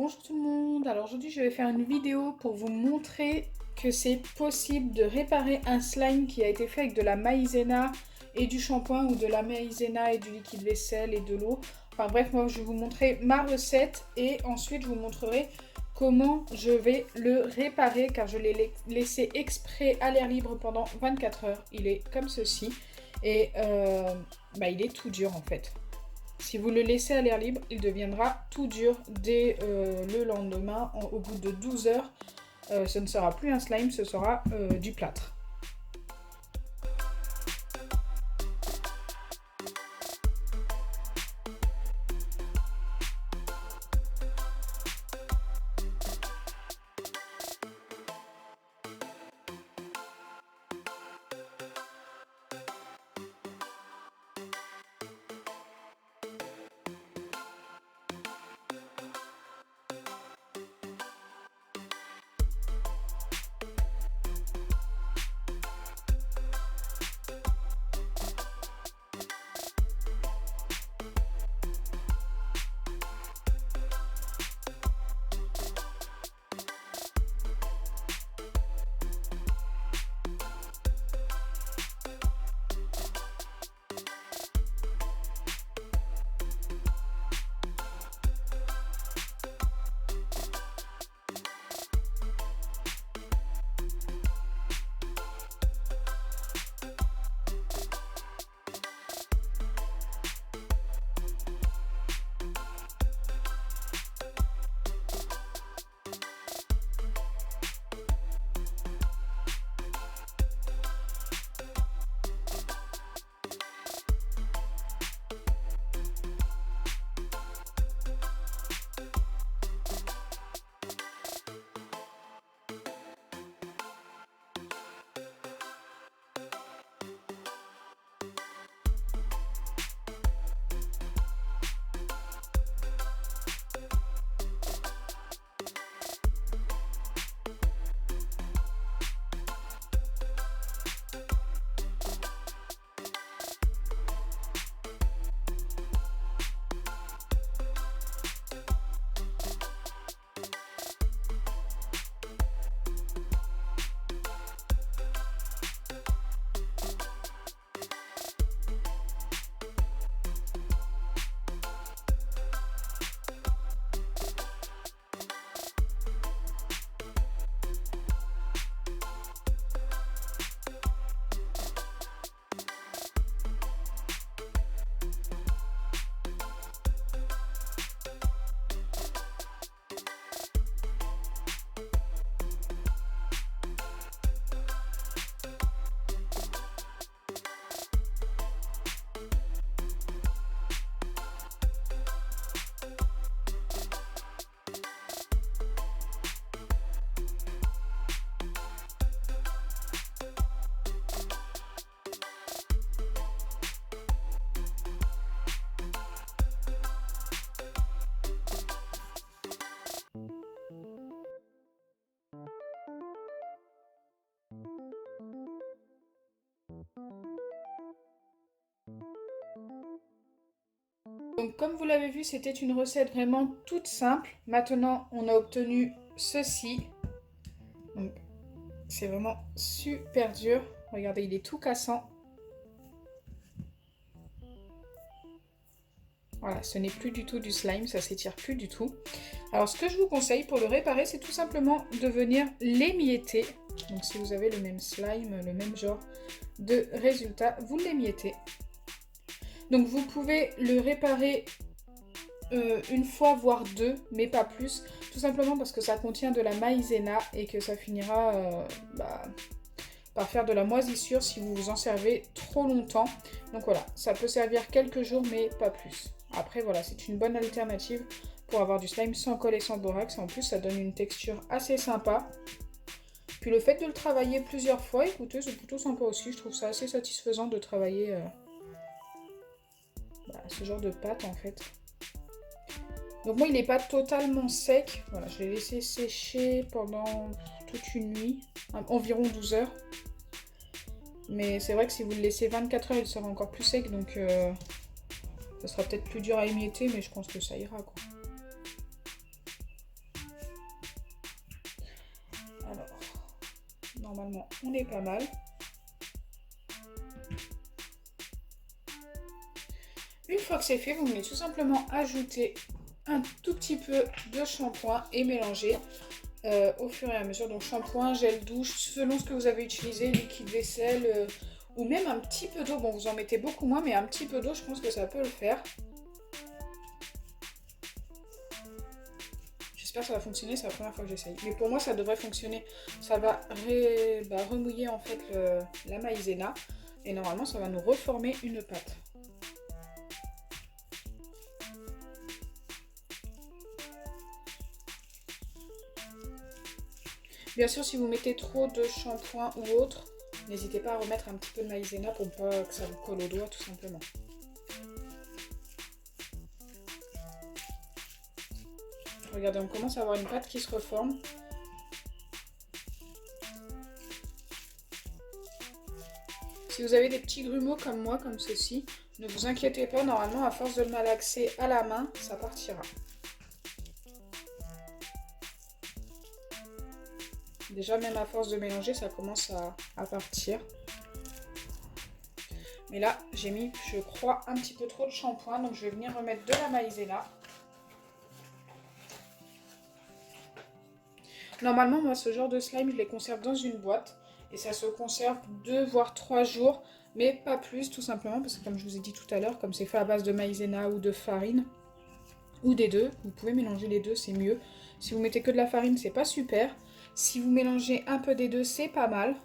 Bonjour tout le monde, alors aujourd'hui je vais faire une vidéo pour vous montrer que c'est possible de réparer un slime qui a été fait avec de la maïzena et du shampoing ou de la maïzena et du liquide vaisselle et de l'eau. Enfin bref, moi je vais vous montrer ma recette et ensuite je vous montrerai comment je vais le réparer car je l'ai laissé exprès à l'air libre pendant 24 heures. Il est comme ceci et il est tout dur en fait. Si vous le laissez à l'air libre, il deviendra tout dur dès le lendemain. Au bout de 12 heures, ce ne sera plus un slime, ce sera du plâtre. Donc comme vous l'avez vu, c'était une recette vraiment toute simple. Maintenant, on a obtenu ceci. Donc c'est vraiment super dur. Regardez, il est tout cassant. Voilà, ce n'est plus du tout du slime, ça s'étire plus du tout. Alors ce que je vous conseille pour le réparer, c'est tout simplement de venir l'émietter. Donc si vous avez le même slime, le même genre de résultat, vous l'émiettez. Donc vous pouvez le réparer une fois, voire deux, mais pas plus. Tout simplement parce que ça contient de la maïzena et que ça finira par faire de la moisissure si vous vous en servez trop longtemps. Donc voilà, ça peut servir quelques jours, mais pas plus. Après voilà, c'est une bonne alternative pour avoir du slime sans colle et sans borax. En plus, ça donne une texture assez sympa. Puis le fait de le travailler plusieurs fois, écoutez, c'est plutôt sympa aussi. Je trouve ça assez satisfaisant de travailler ce genre de pâte en fait. Donc moi il n'est pas totalement sec. Voilà, je l'ai laissé sécher pendant toute une nuit, environ 12 heures. Mais c'est vrai que si vous le laissez 24 heures, il sera encore plus sec, donc ça sera peut-être plus dur à émietter, mais je pense que ça ira, quoi. normalement on est pas mal. Une fois que c'est fait, vous venez tout simplement ajouter un tout petit peu de shampoing et mélanger au fur et à mesure. Donc shampoing, gel douche, selon ce que vous avez utilisé, liquide vaisselle ou même un petit peu d'eau. Bon, vous en mettez beaucoup moins, mais un petit peu d'eau, je pense que ça peut le faire. J'espère que ça va fonctionner, c'est la première fois que j'essaye. Mais pour moi, ça devrait fonctionner. Ça va remouiller en fait la maïzena. Et normalement, ça va nous reformer une pâte. Bien sûr, si vous mettez trop de shampoing ou autre, n'hésitez pas à remettre un petit peu de maïzena pour pas que ça vous colle aux doigts, tout simplement. Regardez, on commence à avoir une pâte qui se reforme. Si vous avez des petits grumeaux comme moi, comme ceci, ne vous inquiétez pas, normalement, à force de le malaxer à la main, ça partira. Déjà, même à force de mélanger, ça commence à partir. Mais là, j'ai mis, je crois, un petit peu trop de shampoing, donc je vais venir remettre de la maïzena. Normalement, moi, ce genre de slime, je les conserve dans une boîte. Et ça se conserve 2 voire 3 jours, mais pas plus, tout simplement. Parce que comme je vous ai dit tout à l'heure, comme c'est fait à base de maïzena ou de farine, ou des deux, vous pouvez mélanger les deux, c'est mieux. Si vous mettez que de la farine, c'est pas super. Si vous mélangez un peu des deux, c'est pas mal.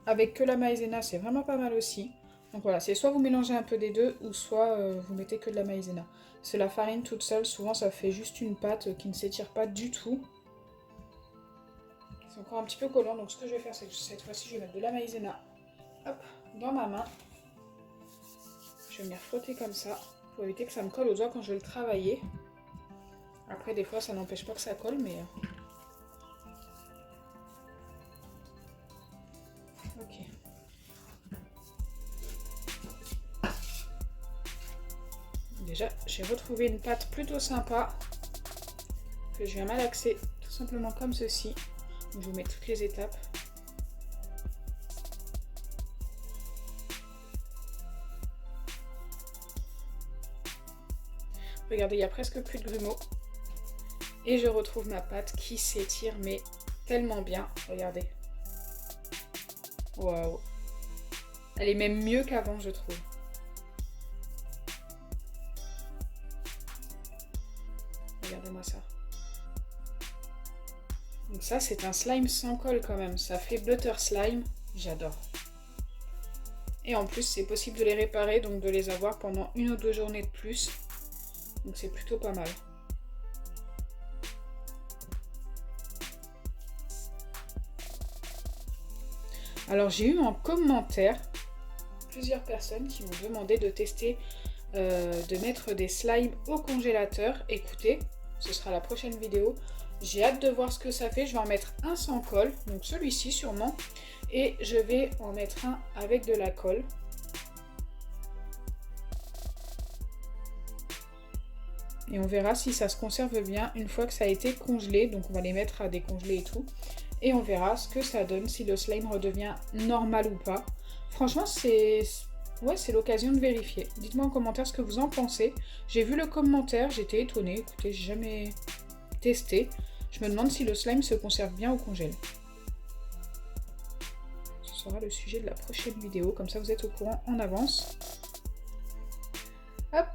Avec que la maïzena, c'est vraiment pas mal aussi. Donc voilà, c'est soit vous mélangez un peu des deux, ou soit vous mettez que de la maïzena. C'est la farine toute seule, souvent ça fait juste une pâte qui ne s'étire pas du tout. C'est encore un petit peu collant, donc ce que je vais faire, c'est que cette fois-ci, je vais mettre de la maïzena dans ma main. Je vais venir frotter comme ça, pour éviter que ça me colle aux doigts quand je vais le travailler. Après, des fois, ça n'empêche pas que ça colle, mais... Ok. Déjà, j'ai retrouvé une pâte plutôt sympa, que je viens malaxer tout simplement comme ceci. Je vous mets toutes les étapes. Regardez, il n'y a presque plus de grumeaux. Et je retrouve ma pâte qui s'étire, mais tellement bien. Regardez. Waouh. Elle est même mieux qu'avant, je trouve. Regardez-moi ça. Donc ça, c'est un slime sans colle quand même. Ça fait butter slime. J'adore. Et en plus, c'est possible de les réparer, donc de les avoir pendant 1 ou 2 journées de plus. Donc c'est plutôt pas mal. Alors j'ai eu en commentaire plusieurs personnes qui m'ont demandé de tester, de mettre des slimes au congélateur. Écoutez, ce sera la prochaine vidéo. J'ai hâte de voir ce que ça fait. Je vais en mettre un sans colle, donc celui-ci sûrement. Et je vais en mettre un avec de la colle. Et on verra si ça se conserve bien une fois que ça a été congelé. Donc on va les mettre à décongeler et tout. Et on verra ce que ça donne, si le slime redevient normal ou pas. Franchement, c'est l'occasion de vérifier. Dites-moi en commentaire ce que vous en pensez. J'ai vu le commentaire, j'étais étonnée. Écoutez, j'ai jamais testé. Je me demande si le slime se conserve bien au congèle. Ce sera le sujet de la prochaine vidéo. Comme ça, vous êtes au courant en avance. Hop!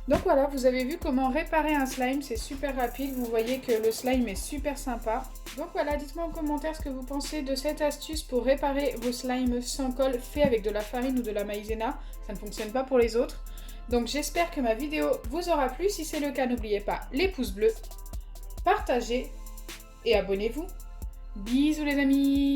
Donc voilà, vous avez vu comment réparer un slime, c'est super rapide, vous voyez que le slime est super sympa. Donc voilà, dites-moi en commentaire ce que vous pensez de cette astuce pour réparer vos slimes sans colle fait avec de la farine ou de la maïzena. Ça ne fonctionne pas pour les autres. Donc j'espère que ma vidéo vous aura plu. Si c'est le cas, n'oubliez pas les pouces bleus, partagez et abonnez-vous. Bisous les amis!